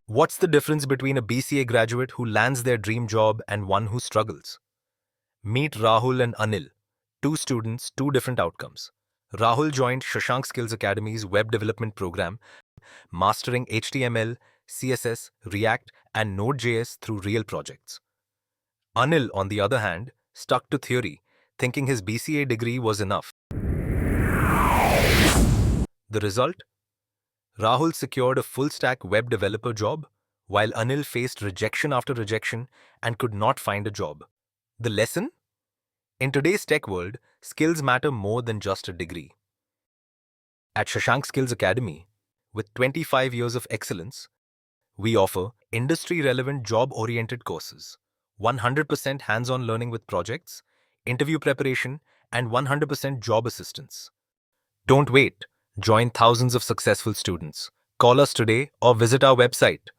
What's the difference between a BCA graduate who lands their dream job and one who struggles? Meet Rahul and Anil, two students, two different outcomes. Rahul joined Shashank Skills Academy's web development program, mastering HTML, CSS, React, and Node.js through real projects. Anil, on the other hand, stuck to theory, thinking his BCA degree was enough. The result? Rahul secured a full-stack web developer job, while Anil faced rejection after rejection and could not find a job. The lesson? In today's tech world, skills matter more than just a degree. At Shashank Skills Academy, with 25 years of excellence, we offer industry-relevant job-oriented courses, 100% hands-on learning with projects, interview preparation, and 100% job assistance. Don't wait. Join thousands of successful students. Call us today or visit our website.